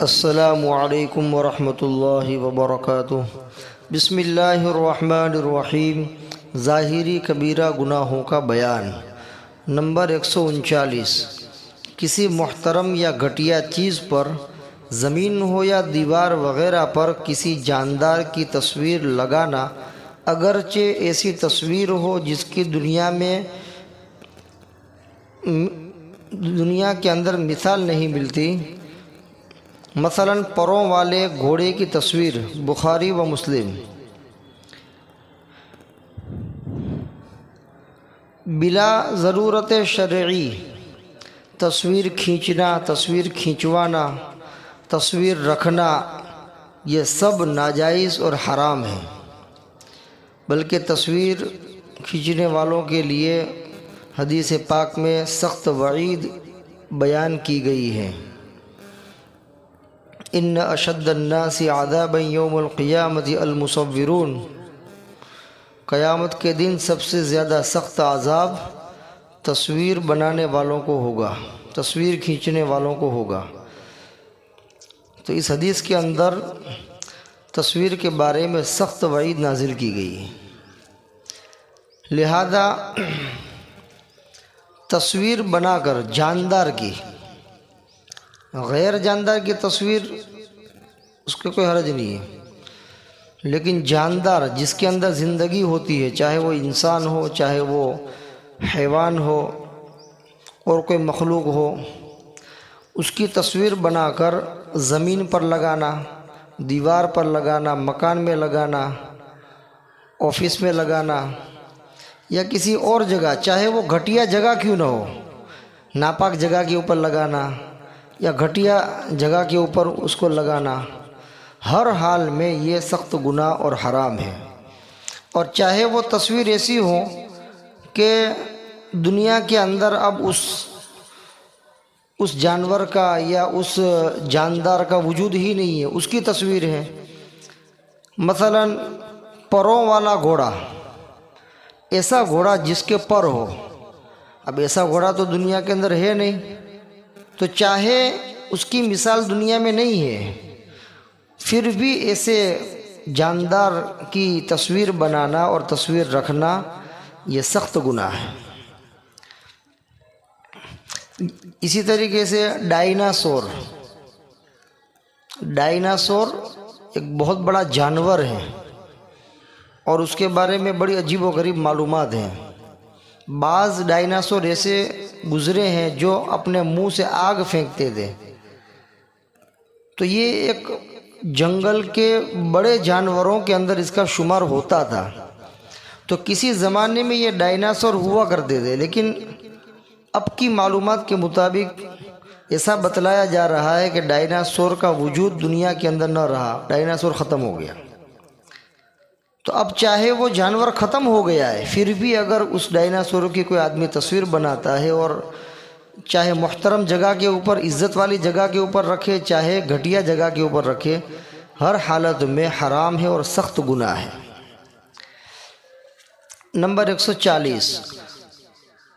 السلام علیکم ورحمۃ اللہ وبرکاتہ۔ بسم اللہ الرحمن الرحیم۔ ظاہری کبیرہ گناہوں کا بیان۔ نمبر 139۔ کسی محترم یا گھٹیا چیز پر، زمین ہو یا دیوار وغیرہ پر کسی جاندار کی تصویر لگانا، اگرچہ ایسی تصویر ہو جس کی دنیا کے اندر مثال نہیں ملتی، مثلا پروں والے گھوڑے کی تصویر، بخاری و مسلم۔ بلا ضرورت شرعی تصویر کھینچنا، تصویر کھینچوانا، تصویر رکھنا، یہ سب ناجائز اور حرام ہے، بلکہ تصویر کھینچنے والوں کے لیے حدیث پاک میں سخت وعید بیان کی گئی ہے۔ ان اشد الناس عذابا یوم القیامت المصورون۔ قیامت کے دن سب سے زیادہ سخت عذاب تصویر بنانے والوں کو ہوگا، تصویر کھینچنے والوں کو ہوگا۔ تو اس حدیث کے اندر تصویر کے بارے میں سخت وعید نازل کی گئی ہے، لہذا تصویر بنا کر جاندار کی، غیر جاندار کی تصویر اس کے کوئی حرج نہیں ہے، لیکن جاندار جس کے اندر زندگی ہوتی ہے، چاہے وہ انسان ہو، چاہے وہ حیوان ہو اور کوئی مخلوق ہو، اس کی تصویر بنا کر زمین پر لگانا، دیوار پر لگانا، مکان میں لگانا، آفس میں لگانا، یا کسی اور جگہ، چاہے وہ گھٹیا جگہ کیوں نہ ہو، ناپاک جگہ کے اوپر لگانا یا گھٹیا جگہ کے اوپر اس کو لگانا، ہر حال میں یہ سخت گناہ اور حرام ہے۔ اور چاہے وہ تصویر ایسی ہو کہ دنیا کے اندر اب اس جانور کا یا اس جاندار کا وجود ہی نہیں ہے، اس کی تصویر ہے، مثلا پروں والا گھوڑا، ایسا گھوڑا جس کے پر ہو، اب ایسا گھوڑا تو دنیا کے اندر ہے نہیں، تو چاہے اس کی مثال دنیا میں نہیں ہے، پھر بھی ایسے جاندار کی تصویر بنانا اور تصویر رکھنا یہ سخت گناہ ہے۔ اسی طریقے سے ڈائناسور ایک بہت بڑا جانور ہے اور اس کے بارے میں بڑی عجیب و غریب معلومات ہیں۔ بعض ڈائناسور ایسے گزرے ہیں جو اپنے منہ سے آگ پھینکتے تھے، تو یہ ایک جنگل کے بڑے جانوروں کے اندر اس کا شمار ہوتا تھا۔ تو کسی زمانے میں یہ ڈائناسور ہوا کرتے تھے، لیکن اب کی معلومات کے مطابق ایسا بتلایا جا رہا ہے کہ ڈائناسور کا وجود دنیا کے اندر نہ رہا، ڈائناسور ختم ہو گیا۔ تو اب چاہے وہ جانور ختم ہو گیا ہے، پھر بھی اگر اس ڈائناسور کی کوئی آدمی تصویر بناتا ہے، اور چاہے محترم جگہ کے اوپر، عزت والی جگہ کے اوپر رکھے، چاہے گھٹیا جگہ کے اوپر رکھے، ہر حالت میں حرام ہے اور سخت گناہ ہے۔ نمبر 140۔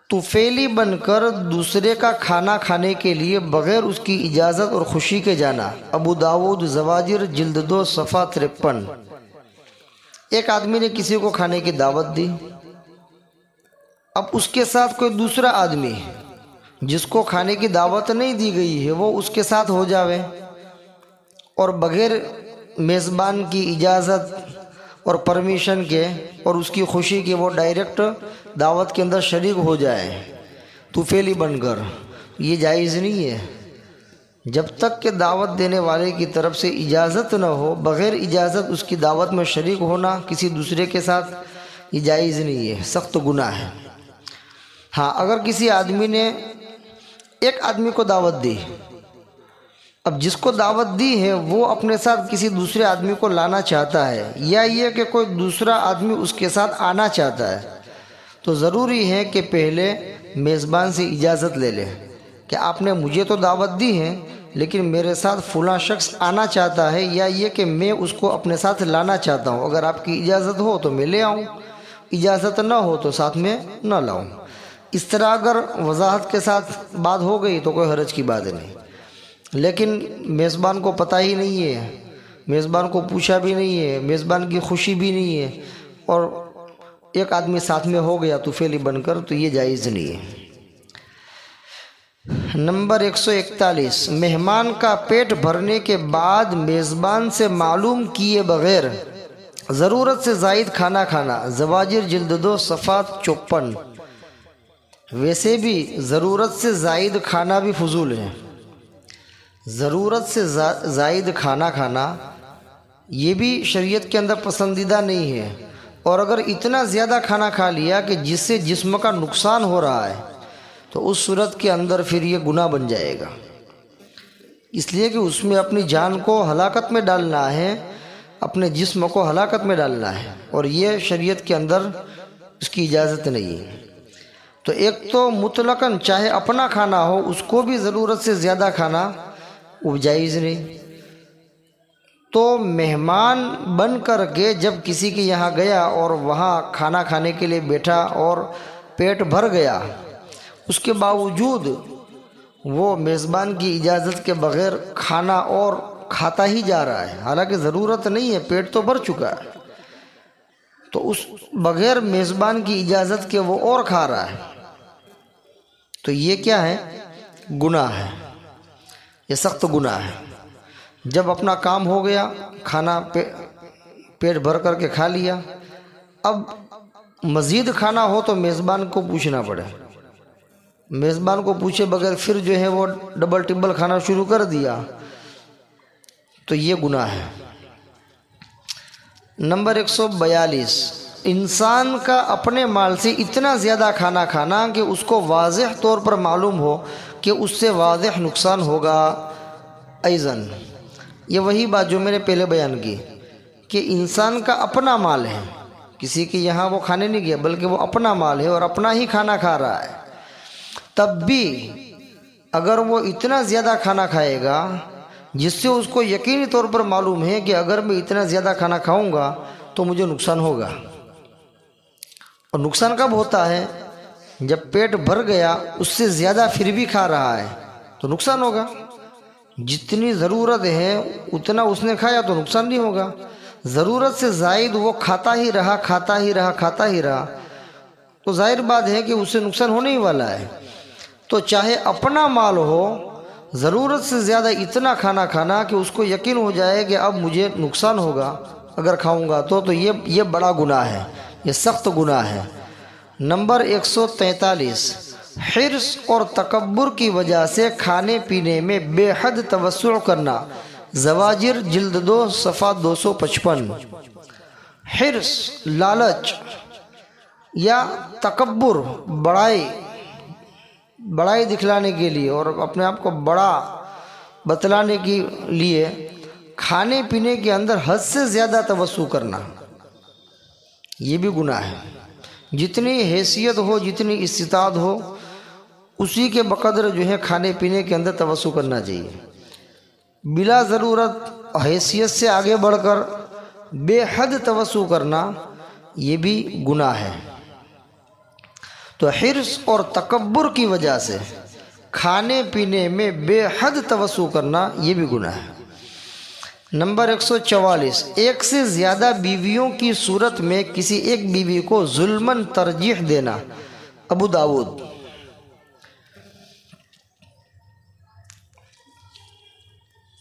طفیلی بن کر دوسرے کا کھانا کھانے کے لیے بغیر اس کی اجازت اور خوشی کے جانا۔ ابو داؤد زواجر جلد 2 صفحہ 53۔ ایک آدمی نے کسی کو کھانے کی دعوت دی، اب اس کے ساتھ کوئی دوسرا آدمی جس کو کھانے کی دعوت نہیں دی گئی ہے وہ اس کے ساتھ ہو جاوے، اور بغیر میزبان کی اجازت اور پرمیشن کے اور اس کی خوشی کے وہ ڈائریکٹ دعوت کے اندر شریک ہو جائے طفیلی بن کر، یہ جائز نہیں ہے۔ جب تک کہ دعوت دینے والے کی طرف سے اجازت نہ ہو، بغیر اجازت اس کی دعوت میں شریک ہونا کسی دوسرے کے ساتھ، یہ جائز نہیں ہے، سخت گناہ ہے۔ ہاں، اگر کسی آدمی نے ایک آدمی کو دعوت دی، اب جس کو دعوت دی ہے وہ اپنے ساتھ کسی دوسرے آدمی کو لانا چاہتا ہے، یا یہ کہ کوئی دوسرا آدمی اس کے ساتھ آنا چاہتا ہے، تو ضروری ہے کہ پہلے میزبان سے اجازت لے لے کہ آپ نے مجھے تو دعوت دی ہے، لیکن میرے ساتھ فلاں شخص آنا چاہتا ہے، یا یہ کہ میں اس کو اپنے ساتھ لانا چاہتا ہوں، اگر آپ کی اجازت ہو تو میں لے آؤں، اجازت نہ ہو تو ساتھ میں نہ لاؤں۔ اس طرح اگر وضاحت کے ساتھ بات ہو گئی تو کوئی حرج کی بات نہیں۔ لیکن میزبان کو پتہ ہی نہیں ہے، میزبان کو پوچھا بھی نہیں ہے، میزبان کی خوشی بھی نہیں ہے، اور ایک آدمی ساتھ میں ہو گیا طفیلی بن کر، تو یہ جائز نہیں ہے۔ نمبر 141، مہمان کا پیٹ بھرنے کے بعد میزبان سے معلوم کیے بغیر ضرورت سے زائد کھانا کھانا۔ زواجر جلد 2 صفحہ 54۔ ویسے بھی ضرورت سے زائد کھانا بھی فضول ہے، ضرورت سے زائد کھانا کھانا یہ بھی شریعت کے اندر پسندیدہ نہیں ہے، اور اگر اتنا زیادہ کھانا کھا لیا کہ جس سے جسم کا نقصان ہو رہا ہے تو اس صورت کے اندر پھر یہ گناہ بن جائے گا، اس لیے کہ اس میں اپنی جان کو ہلاکت میں ڈالنا ہے، اپنے جسم کو ہلاکت میں ڈالنا ہے، اور یہ شریعت کے اندر اس کی اجازت نہیں ہے۔ تو ایک تو مطلقاً چاہے اپنا کھانا ہو اس کو بھی ضرورت سے زیادہ کھانا وہ جائز نہیں۔ تو مہمان بن کر کے جب کسی کے یہاں گیا اور وہاں کھانا کھانے کے لیے بیٹھا اور پیٹ بھر گیا، اس کے باوجود وہ میزبان کی اجازت کے بغیر کھانا اور کھاتا ہی جا رہا ہے، حالانکہ ضرورت نہیں ہے، پیٹ تو بھر چکا ہے، تو اس بغیر میزبان کی اجازت کے وہ اور کھا رہا ہے، تو یہ کیا ہے؟ گناہ ہے، یہ سخت گناہ ہے۔ جب اپنا کام ہو گیا، کھانا پیٹ بھر کر کے کھا لیا، اب مزید کھانا ہو تو میزبان کو پوچھنا پڑے، میزبان کو پوچھے بغیر پھر جو ہے وہ ڈبل ٹبل کھانا شروع کر دیا، تو یہ گناہ ہے۔ نمبر 142، انسان کا اپنے مال سے اتنا زیادہ کھانا کھانا کہ اس کو واضح طور پر معلوم ہو کہ اس سے واضح نقصان ہوگا۔ ایضاً یہ وہی بات جو میں نے پہلے بیان کی کہ انسان کا اپنا مال ہے، کسی کے یہاں وہ کھانے نہیں گیا بلکہ وہ اپنا مال ہے اور اپنا ہی کھانا کھا رہا ہے، تب بھی اگر وہ اتنا زیادہ کھانا کھائے گا جس سے اس کو یقینی طور پر معلوم ہے کہ اگر میں اتنا زیادہ کھانا کھاؤں گا تو مجھے نقصان ہوگا، اور نقصان کب ہوتا ہے؟ جب پیٹ بھر گیا اس سے زیادہ پھر بھی کھا رہا ہے تو نقصان ہوگا، جتنی ضرورت ہے اتنا اس نے کھایا تو نقصان نہیں ہوگا، ضرورت سے زائد وہ کھاتا ہی رہا تو ظاہر بات ہے کہ اس سے نقصان ہونے ہی والا ہے۔ تو چاہے اپنا مال ہو، ضرورت سے زیادہ اتنا کھانا کھانا کہ اس کو یقین ہو جائے کہ اب مجھے نقصان ہوگا اگر کھاؤں گا تو یہ بڑا گناہ ہے، یہ سخت گناہ ہے۔ نمبر 143، حرص اور تکبر کی وجہ سے کھانے پینے میں بے حد توسع کرنا۔ زواجر جلد 2 صفحہ 255۔ حرص، لالچ یا تکبر، بڑائی دکھلانے کے لیے اور اپنے آپ کو بڑا بتلانے کے لیے کھانے پینے کے اندر حد سے زیادہ توسع کرنا، یہ بھی گناہ ہے۔ جتنی حیثیت ہو، جتنی استطاعت ہو، اسی کے بقدر جو ہے کھانے پینے کے اندر توسع کرنا چاہیے، بلا ضرورت حیثیت سے آگے بڑھ کر بے حد توسع کرنا یہ بھی گناہ ہے۔ تو حرص اور تکبر کی وجہ سے کھانے پینے میں بے حد توسع کرنا یہ بھی گناہ ہے۔ نمبر 144، ایک سے زیادہ بیویوں کی صورت میں کسی ایک بیوی کو ظلماً ترجیح دینا۔ ابو داؤد۔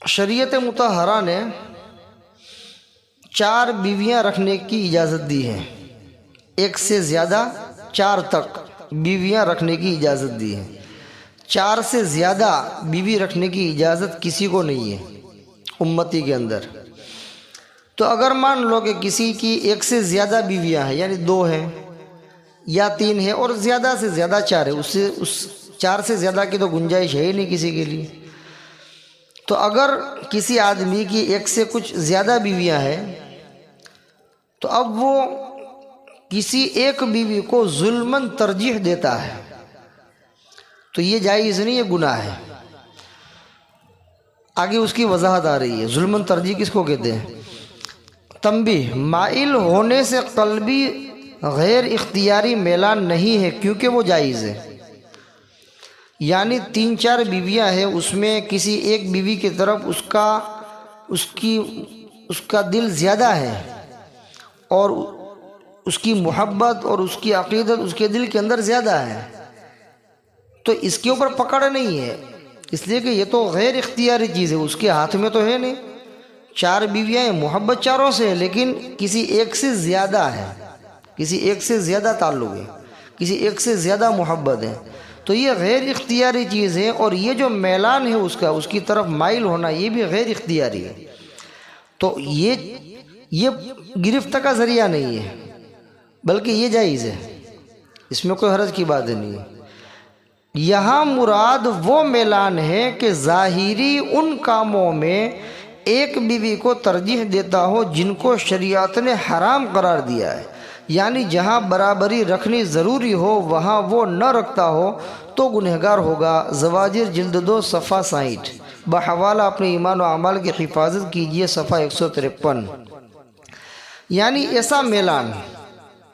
شریعت مطہرہ نے 4 بیویاں رکھنے کی اجازت دی ہے، ایک سے زیادہ 4 تک بیویاں رکھنے کی اجازت دی ہے، 4 سے زیادہ بیوی رکھنے کی اجازت کسی کو نہیں ہے امتی کے اندر۔ تو اگر مان لو کہ کسی کی ایک سے زیادہ بیویاں ہیں، یعنی 2 ہیں یا 3 ہیں اور زیادہ سے زیادہ 4 ہے، اس 4 سے زیادہ کی تو گنجائش ہے ہی نہیں کسی کے لیے، تو اگر کسی آدمی کی ایک سے کچھ زیادہ بیویاں ہیں تو اب وہ کسی ایک بیوی کو ظلماً ترجیح دیتا ہے تو یہ جائز نہیں، یہ گناہ ہے۔ آگے اس کی وضاحت آ رہی ہے، ظلماً ترجیح کس کو کہتے ہیں؟ تنبیہ، مائل ہونے سے قلبی غیر اختیاری میلان نہیں ہے کیونکہ وہ جائز ہے۔ یعنی 3-4 بیویاں ہیں، اس میں کسی ایک بیوی کی طرف اس کا دل زیادہ ہے اور اس کی محبت اور اس کی عقیدت اس کے دل کے اندر زیادہ ہے، تو اس کے اوپر پکڑ نہیں ہے، اس لیے کہ یہ تو غیر اختیاری چیز ہے، اس کے ہاتھ میں تو ہے نہیں۔ 4 بیویاں ہیں، محبت چاروں سے ہے، لیکن کسی ایک سے زیادہ ہے، کسی ایک سے زیادہ تعلق ہے، کسی ایک سے زیادہ محبت ہے، تو یہ غیر اختیاری چیز ہے، اور یہ جو میلان ہے اس کی طرف مائل ہونا، یہ بھی غیر اختیاری ہے۔ تو یہ گرفت کا ذریعہ نہیں ہے، بلکہ یہ جائز ہے، اس میں کوئی حرج کی بات نہیں ہے۔ یہاں مراد وہ میلان ہے کہ ظاہری ان کاموں میں ایک بیوی کو ترجیح دیتا ہو جن کو شریعت نے حرام قرار دیا ہے، یعنی جہاں برابری رکھنی ضروری ہو وہاں وہ نہ رکھتا ہو تو گنہگار ہوگا۔ زواجر جلد 2 صفحہ 60، بحوالہ اپنے ایمان و اعمال کی حفاظت کیجئے، صفحہ 153۔ یعنی ایسا میلان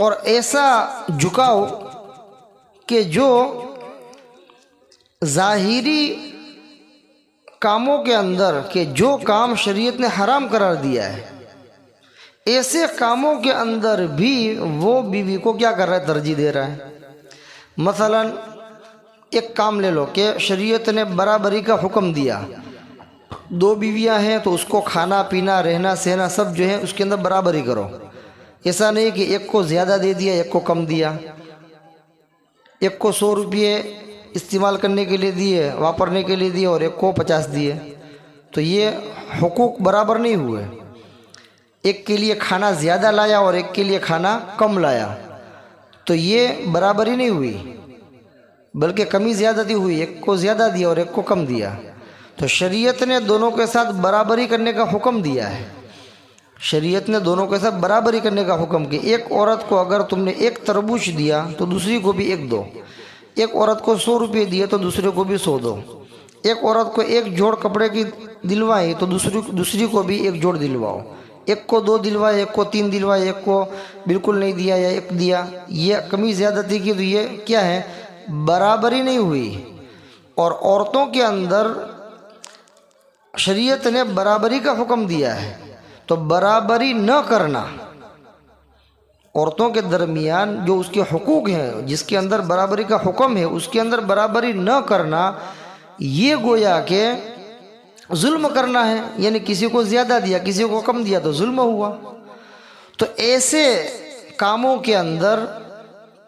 اور ایسا جھکاؤ کہ جو ظاہری کاموں کے اندر، کہ جو کام شریعت نے حرام قرار دیا ہے، ایسے کاموں کے اندر بھی وہ بیوی کو کیا کر رہا ہے؟ ترجیح دے رہا ہے۔ مثلا ایک کام لے لو کہ شریعت نے برابری کا حکم دیا، 2 بیویاں ہیں تو اس کو کھانا پینا رہنا سہنا سب جو ہے اس کے اندر برابری کرو، ایسا نہیں کہ ایک کو زیادہ دے دیا ایک کو کم دیا، ایک کو 100 روپئے استعمال کرنے کے لیے دیے، واپرنے کے لیے دیے، اور ایک کو 50 دیے، تو یہ حقوق برابر نہیں ہوئے۔ ایک کے لیے کھانا زیادہ لایا اور ایک کے لیے کھانا کم لایا، تو یہ برابری نہیں ہوئی، بلکہ کمی زیادتی ہوئی، ایک کو زیادہ دیا اور ایک کو کم دیا۔ تو شریعت نے دونوں کے ساتھ برابری کرنے کا حکم دیا ہے، شریعت نے دونوں کے ساتھ برابری کرنے کا حکم کیا۔ ایک عورت کو اگر تم نے 1 تربوش دیا تو دوسری کو بھی 1 دو، ایک عورت کو 100 روپئے دیے تو دوسرے کو بھی 100 دو، ایک عورت کو 1 جوڑ کپڑے کی دلوائی تو دوسری کو بھی 1 جوڑ دلواؤ، ایک کو 2 دلوائے، ایک کو 3 دلوائے، ایک کو بالکل نہیں دیا یا 1 دیا، یہ کمی زیادتی کی، تو یہ کیا ہے؟ برابری نہیں ہوئی۔ اور عورتوں کے اندر شریعت نے برابری کا حکم دیا ہے، تو برابری نہ کرنا، عورتوں کے درمیان جو اس کے حقوق ہیں، جس کے اندر برابری کا حکم ہے، اس کے اندر برابری نہ کرنا، یہ گویا کہ ظلم کرنا ہے، یعنی کسی کو زیادہ دیا کسی کو کم دیا تو ظلم ہوا۔ تو ایسے کاموں کے اندر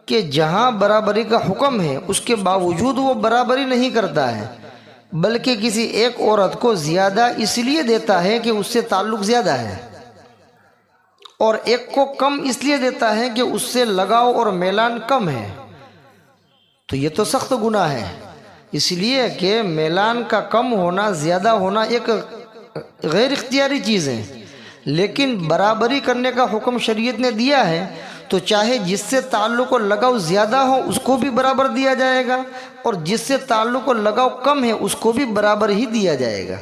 کہ جہاں برابری کا حکم ہے اس کے باوجود وہ برابری نہیں کرتا ہے، بلکہ کسی ایک عورت کو زیادہ اس لیے دیتا ہے کہ اس سے تعلق زیادہ ہے، اور ایک کو کم اس لیے دیتا ہے کہ اس سے لگاؤ اور میلان کم ہے، تو یہ تو سخت گناہ ہے، اس لیے کہ میلان کا کم ہونا زیادہ ہونا ایک غیر اختیاری چیز ہے، لیکن برابری کرنے کا حکم شریعت نے دیا ہے، تو چاہے جس سے تعلق و لگاؤ زیادہ ہو اس کو بھی برابر دیا جائے گا، اور جس سے تعلق و لگاؤ کم ہے اس کو بھی برابر ہی دیا جائے گا،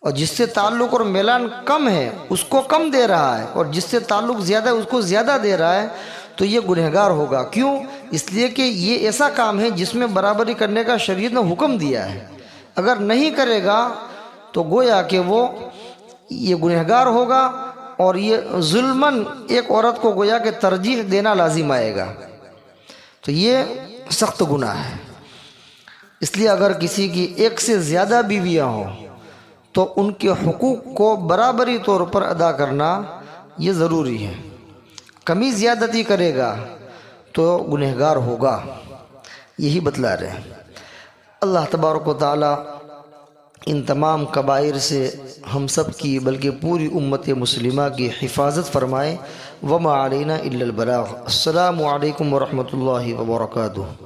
اور جس سے تعلق اور میلان کم ہے اس کو کم دے رہا ہے، اور جس سے تعلق زیادہ ہے اس کو زیادہ دے رہا ہے، تو یہ گنہگار ہوگا۔ کیوں؟ اس لیے کہ یہ ایسا کام ہے جس میں برابری کرنے کا شریعت نے حکم دیا ہے، اگر نہیں کرے گا تو گویا کہ وہ یہ گنہگار ہوگا، اور یہ ظلماً ایک عورت کو گویا کہ ترجیح دینا لازم آئے گا، تو یہ سخت گناہ ہے۔ اس لیے اگر کسی کی 1 سے زیادہ بیویاں ہوں تو ان کے حقوق کو برابری طور پر ادا کرنا یہ ضروری ہے، کمی زیادتی کرے گا تو گنہگار ہوگا، یہی بتلا رہے ہیں۔ اللہ تبارک و تعالی ان تمام کبائر سے ہم سب کی بلکہ پوری امت مسلمہ کی حفاظت فرمائے۔ وما علینا الا البلاغ۔ السلام علیکم ورحمۃ اللہ وبرکاتہ۔